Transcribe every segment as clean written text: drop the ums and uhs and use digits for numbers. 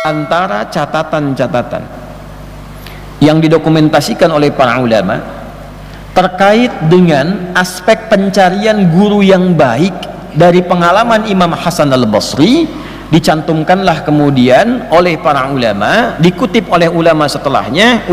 antara catatan-catatan yang didokumentasikan oleh para ulama terkait dengan aspek pencarian guru yang baik dari pengalaman Imam Hasan al-Basri, dicantumkanlah kemudian oleh para ulama, dikutip oleh ulama setelahnya,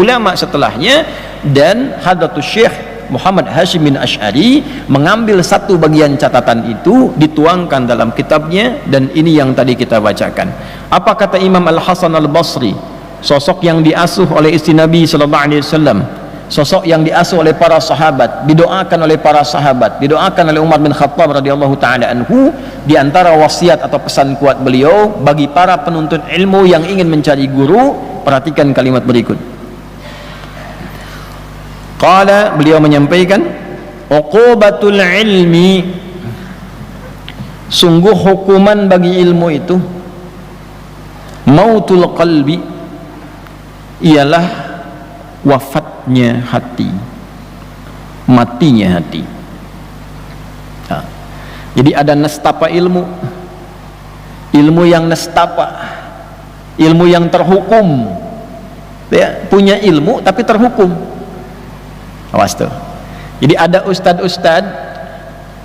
dan Hadratus Syekh Muhammad Hashim bin Asy'ari mengambil satu bagian catatan itu, dituangkan dalam kitabnya, dan ini yang tadi kita bacakan. Apa kata Imam Al-Hasan al-Basri, sosok yang diasuh oleh istri Nabi sallallahu alaihi wasallam, sosok yang diasuh oleh para sahabat, didoakan oleh para sahabat, didoakan oleh Umar bin Khattab radhiyallahu taala anhu. Di antara wasiat atau pesan kuat beliau bagi para penuntut ilmu yang ingin mencari guru, perhatikan kalimat berikut. Qala, beliau menyampaikan, uqubatul ilmi, sungguh hukuman bagi ilmu itu, mautul qalbi, ialah wafatnya hati, matinya hati. Nah, jadi ada nastapa ilmu, ilmu yang nastapa, ilmu yang terhukum, ya, punya ilmu tapi terhukum. Awas tuh. Jadi ada ustad-ustad,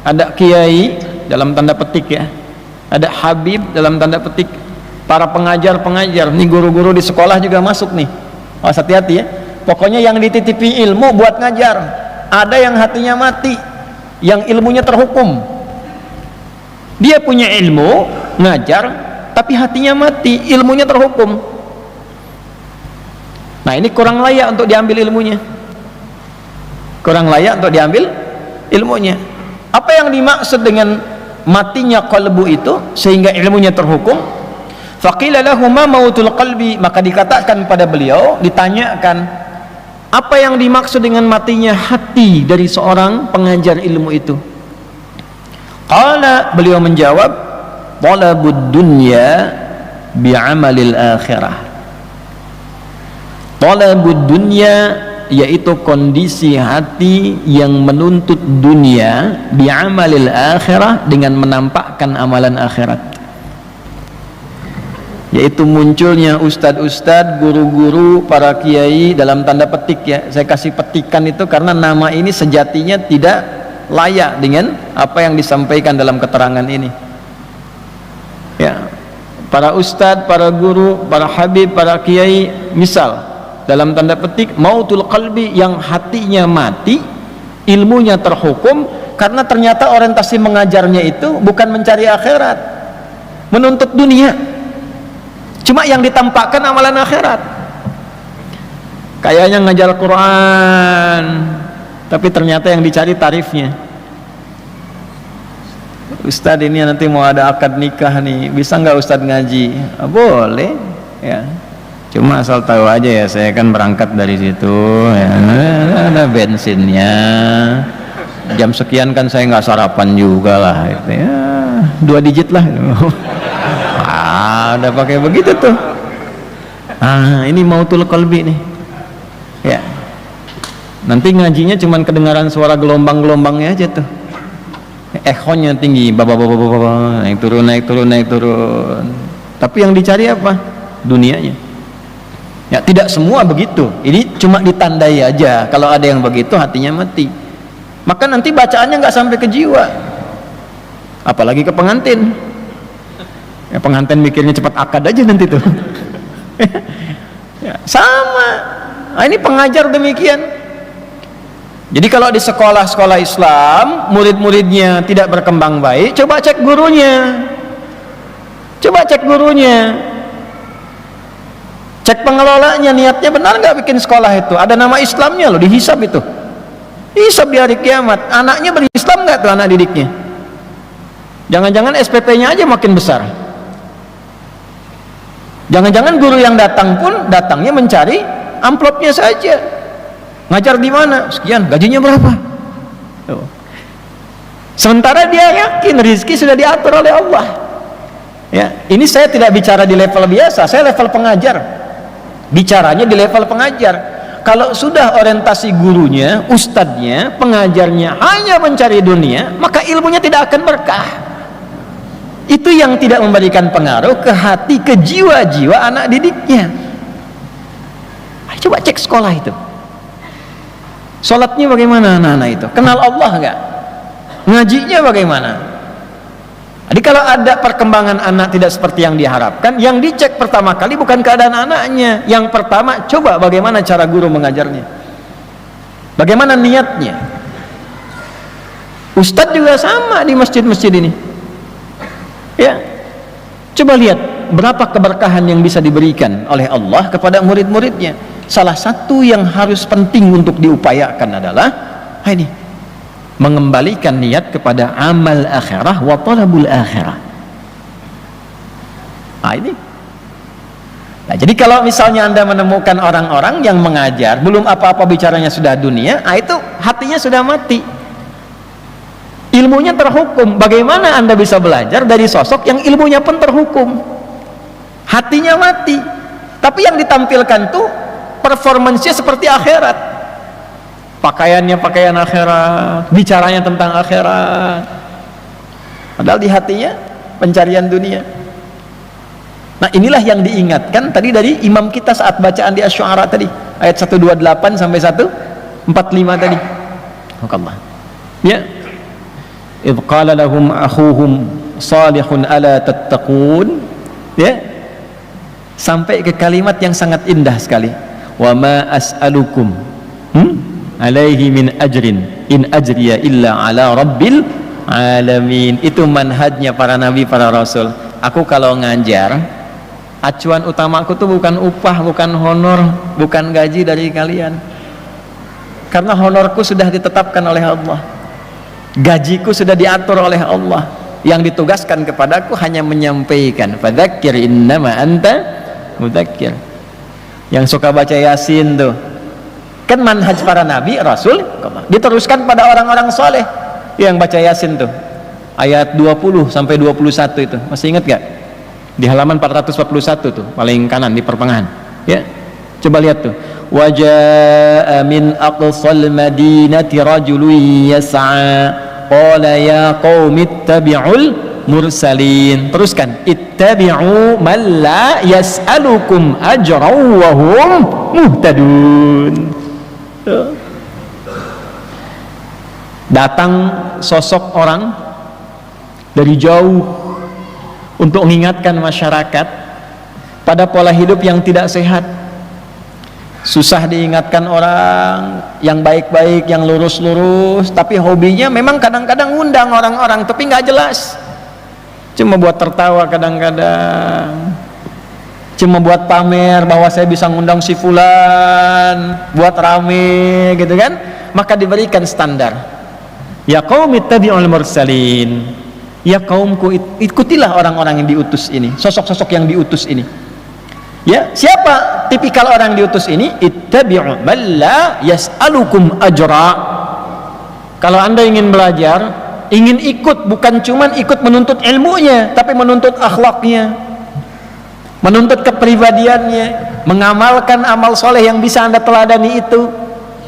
ada kiai dalam tanda petik ya, ada habib dalam tanda petik, para pengajar-pengajar, nih guru-guru di sekolah juga masuk nih. Awas, hati-hati ya. Pokoknya yang dititipi ilmu buat ngajar. Ada yang hatinya mati, yang ilmunya terhukum. Dia punya ilmu, ngajar, tapi hatinya mati, ilmunya terhukum. Nah, ini kurang layak untuk diambil ilmunya. Kurang layak untuk diambil ilmunya. Apa yang dimaksud dengan matinya qalbu itu sehingga ilmunya terhukum? Faqila lahu ma mautul qalbi, maka dikatakan pada beliau, ditanyakan, apa yang dimaksud dengan matinya hati dari seorang pengajar ilmu itu? Qala, beliau menjawab, talabud dunya bi'amalil akhirah. Talabud dunya, yaitu kondisi hati yang menuntut dunia, bi'amalil akhirah, dengan menampakkan amalan akhirat. Yaitu munculnya ustad-ustad, guru-guru, para kiai, dalam tanda petik ya, saya kasih petikan itu karena nama ini sejatinya tidak layak dengan apa yang disampaikan dalam keterangan ini ya. Para ustad, para guru, para habib, para kiai, misal dalam tanda petik mautul qalbi, yang hatinya mati, ilmunya terhukum, karena ternyata orientasi mengajarnya itu bukan mencari akhirat, menuntut dunia, cuma yang ditampakkan amalan akhirat. Kayaknya ngajar Quran, tapi ternyata yang dicari tarifnya. Ustadz, ini nanti mau ada akad nikah nih, bisa nggak Ustadz ngaji? Boleh ya, cuma asal tahu aja ya, saya kan berangkat dari situ ya, ada bensinnya, jam sekian kan saya nggak sarapan juga lah gitu ya, 2 digit lah gitu. Ada pakai begitu tuh. Ini mautul qalbi nih ya, nanti ngajinya cuman kedengaran suara gelombang-gelombangnya aja tuh, echonya tinggi, naik turun, tapi yang dicari apa? Dunianya ya. Tidak semua begitu, ini cuma ditandai aja. Kalau ada yang begitu hatinya mati, maka nanti bacaannya nggak sampai ke jiwa, apalagi ke pengantin ya. Pengantin mikirnya cepat akad aja nanti tuh. Ya, sama. Nah, ini pengajar demikian. Jadi kalau di sekolah-sekolah Islam murid-muridnya tidak berkembang baik, coba cek gurunya, cek pengelolanya, niatnya benar nggak bikin sekolah itu, ada nama Islamnya loh, dihisab itu, hisab di hari kiamat. Anaknya berislam nggak tuh anak didiknya? Jangan-jangan SPP-nya aja makin besar. Jangan-jangan guru yang datang pun datangnya mencari amplopnya saja. Ngajar di mana? Sekian, gajinya berapa? Tuh. Sementara dia yakin rezeki sudah diatur oleh Allah. Ya, ini saya tidak bicara di level biasa, saya level pengajar. Bicaranya di level pengajar. Kalau sudah orientasi gurunya, ustadznya, pengajarnya hanya mencari dunia, maka ilmunya tidak akan berkah. Itu yang tidak memberikan pengaruh ke hati, ke jiwa-jiwa anak didiknya. Coba cek sekolah itu, sholatnya bagaimana anak-anak itu, kenal Allah nggak, ngajinya bagaimana. Jadi kalau ada perkembangan anak tidak seperti yang diharapkan, yang dicek pertama kali bukan keadaan anaknya. Yang pertama, coba bagaimana cara guru mengajarnya, bagaimana niatnya. Ustadz juga sama di masjid-masjid ini, ya. Coba lihat berapa keberkahan yang bisa diberikan oleh Allah kepada murid-muridnya. Salah satu yang harus penting untuk diupayakan adalah ini, mengembalikan niat kepada amal akhirah wa talabul akhirah. Ini. Nah, jadi kalau misalnya Anda menemukan orang-orang yang mengajar belum apa-apa bicaranya sudah dunia, itu hatinya sudah mati, ilmunya terhukum. Bagaimana Anda bisa belajar dari sosok yang ilmunya pun terhukum, hatinya mati, tapi yang ditampilkan tuh performancenya seperti akhirat, pakaiannya pakaian akhirat, bicaranya tentang akhirat, padahal di hatinya pencarian dunia. Nah, inilah yang diingatkan tadi dari imam kita saat bacaan di Asy-Syu'ara tadi, ayat 128 sampai 145 tadi. Allah, ya, idh qala lahum akhuhum salihun ala tattaqun, ya, sampai ke kalimat yang sangat indah sekali, wa ma as'alukum alaihi min ajrin in ajriya illa ala rabbil alamin. Itu manhajnya para nabi, para rasul. Aku kalau ngajar, acuan utamaku tuh bukan upah, bukan honor, bukan gaji dari kalian, karena honorku sudah ditetapkan oleh Allah, gajiku sudah diatur oleh Allah. Yang ditugaskan kepadaku hanya menyampaikan, fadzakir innama anta mudzakir. Yang suka baca Yasin tuh kan manhaj para nabi, rasul, diteruskan pada orang-orang soleh yang baca Yasin tuh, ayat 20 sampai 21 itu masih ingat gak? Di halaman 441 tuh paling kanan di pertengahan, ya, coba lihat tuh, wajaa min aqsal madinati rajulun yas'a qala ya qaumi ittabi'ul mursalin. Teruskan, ittabi'u man la yas'alukum ajran wa hum muhtadun. Datang sosok orang dari jauh untuk mengingatkan masyarakat pada pola hidup yang tidak sehat. Susah diingatkan orang yang baik-baik, yang lurus-lurus, tapi hobinya memang kadang-kadang ngundang orang-orang tapi nggak jelas, cuma buat tertawa, kadang-kadang cuma buat pamer bahwa saya bisa ngundang si fulan, buat rame gitu kan. Maka diberikan standar, ya qaumi ittabi'ul mursalin, ya kaumku ikutilah orang-orang yang diutus ini, sosok-sosok yang diutus ini. Ya, siapa tipikal orang diutus ini? Ittabi'u man la yas'alukum ajra. Kalau Anda ingin belajar, ingin ikut, bukan cuman ikut menuntut ilmunya, tapi menuntut akhlaknya, menuntut kepribadiannya, mengamalkan amal soleh yang bisa Anda teladani itu.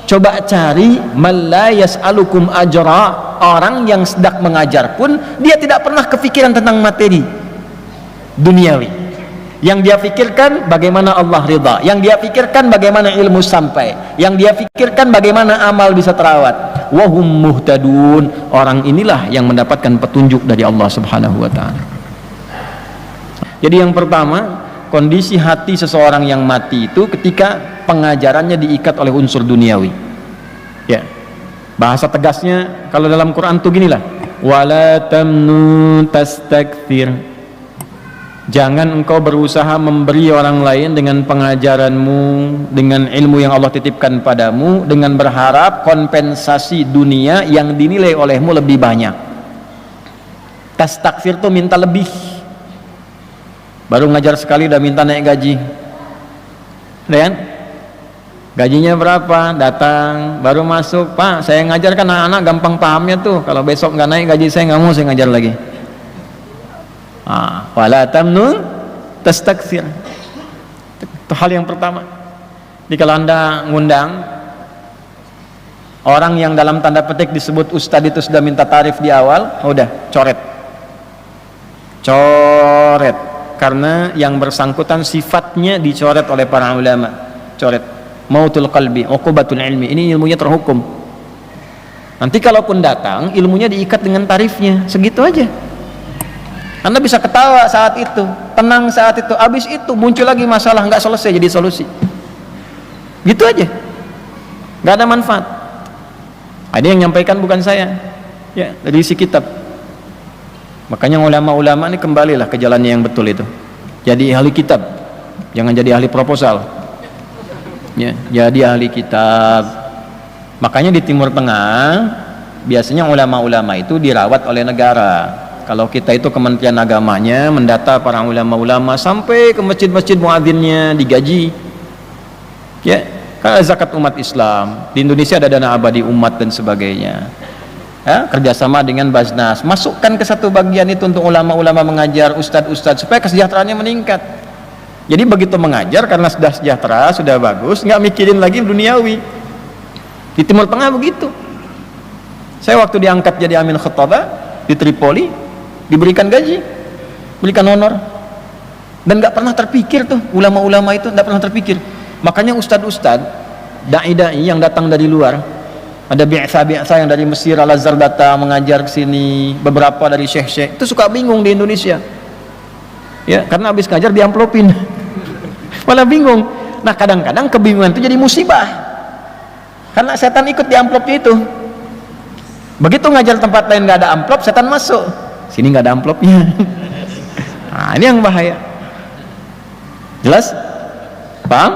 Coba cari man la yas'alukum ajra. Orang yang sedang mengajar pun dia tidak pernah kepikiran tentang materi duniawi. Yang dia pikirkan bagaimana Allah ridha, yang dia pikirkan bagaimana ilmu sampai, yang dia pikirkan bagaimana amal bisa terawat. Wahum muhtadun. Orang inilah yang mendapatkan petunjuk dari Allah Subhanahu wa ta'ala. Jadi yang pertama, kondisi hati seseorang yang mati itu ketika pengajarannya diikat oleh unsur duniawi. Ya, bahasa tegasnya kalau dalam Quran tuh ginilah, wala tamnun tastakthir. Jangan engkau berusaha memberi orang lain dengan pengajaranmu, dengan ilmu yang Allah titipkan padamu, dengan berharap kompensasi dunia yang dinilai olehmu lebih banyak. Tastakfir tuh minta lebih. Baru ngajar sekali udah minta naik gaji, kan? Gajinya berapa? Datang, baru masuk, Pak, saya ngajar kan anak-anak gampang pahamnya tuh. Kalau besok nggak naik gaji saya nggak mau saya ngajar lagi. Wala tamnun tastakthir. Itu hal yang pertama. Jadi kalau Anda ngundang orang yang dalam tanda petik disebut ustadz itu sudah minta tarif di awal, udah coret dicoret karena yang bersangkutan sifatnya dicoret oleh para ulama. Coret mautul qalbi uqubatul ilmi, ini ilmunya terhukum. Nanti kalaupun datang ilmunya diikat dengan tarifnya, segitu aja. Anda bisa ketawa saat itu, tenang saat itu, habis itu muncul lagi masalah, nggak selesai jadi solusi, gitu aja, nggak ada manfaat. Ada yang nyampaikan bukan saya, ya, dari isi kitab. Makanya ulama-ulama ini kembalilah ke jalannya yang betul itu. Jadi ahli kitab, jangan jadi ahli proposal. Ya, jadi ahli kitab. Makanya di Timur Tengah biasanya ulama-ulama itu dirawat oleh negara. Kalau kita itu Kementerian Agamanya mendata para ulama-ulama sampai ke masjid-masjid muadzinnya digaji. Ya, kan zakat umat Islam. Di Indonesia ada dana abadi umat dan sebagainya. Ya, kerjasama dengan Basnas, masukkan ke satu bagian itu untuk ulama-ulama mengajar, ustadz-ustadz, supaya kesejahteraannya meningkat. Jadi begitu mengajar karena sudah sejahtera, sudah bagus, nggak mikirin lagi duniawi. Di Timur Tengah begitu. Saya waktu diangkat jadi amin khutbah di Tripoli, diberikan gaji, berikan honor, dan nggak pernah terpikir tuh ulama-ulama itu, nggak pernah terpikir. Makanya ustadz-ustadz, dai-dai yang datang dari luar, ada bi'sa yang dari Mesir, Al-Azhar datang mengajar ke sini, beberapa dari syekh-syekh itu suka bingung di Indonesia, ya, karena habis ngajar diamplopin, malah bingung. Nah kadang-kadang kebingungan itu jadi musibah, karena setan ikut di amplopnya itu. Begitu ngajar tempat lain nggak ada amplop, setan masuk. Sini nggak ada amplopnya. Nah, ini yang bahaya. Jelas? Paham?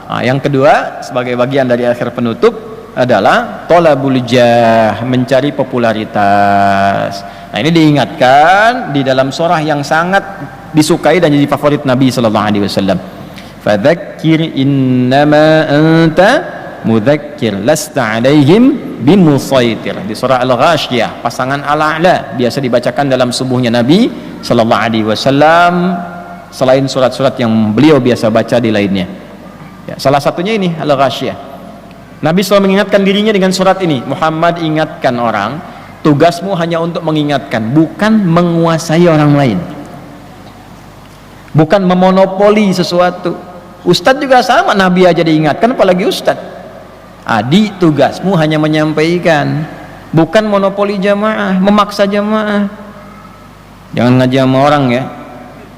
Nah, yang kedua sebagai bagian dari akhir penutup adalah tolabul jah, mencari popularitas. Nah, ini diingatkan di dalam surah yang sangat disukai dan jadi favorit Nabi sallallahu alaihi wasallam. Fadzakir innama anta mudzakir lasta alaihim bimusaitir. Di surah Al-Ghasyiyah, pasangan Al-A'la biasa dibacakan dalam subuhnya Nabi sallallahu alaihi wasallam selain surat-surat yang beliau biasa baca di lainnya. Ya, salah satunya ini Al-Ghasyiyah. Nabi selalu mengingatkan dirinya dengan surat ini. Muhammad, ingatkan orang, tugasmu hanya untuk mengingatkan, bukan menguasai orang lain, bukan memonopoli sesuatu. Ustadz juga sama, Nabi aja diingatkan apalagi ustadz. Adi, tugasmu hanya menyampaikan, bukan monopoli jamaah, memaksa jamaah. Jangan ngaji sama orang ya.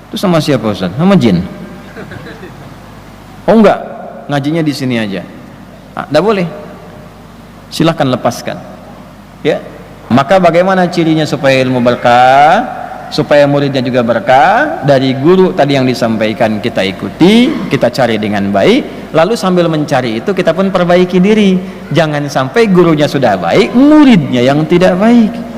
Itu sama siapa Ustaz? Sama jin. Oh enggak, ngajinya di sini aja. Tidak boleh. Silahkan lepaskan. Ya. Maka bagaimana cirinya supaya ilmu berkah, supaya muridnya juga berkah? Dari guru tadi yang disampaikan kita ikuti, kita cari dengan baik, lalu sambil mencari itu kita pun perbaiki diri. Jangan sampai gurunya sudah baik, muridnya yang tidak baik.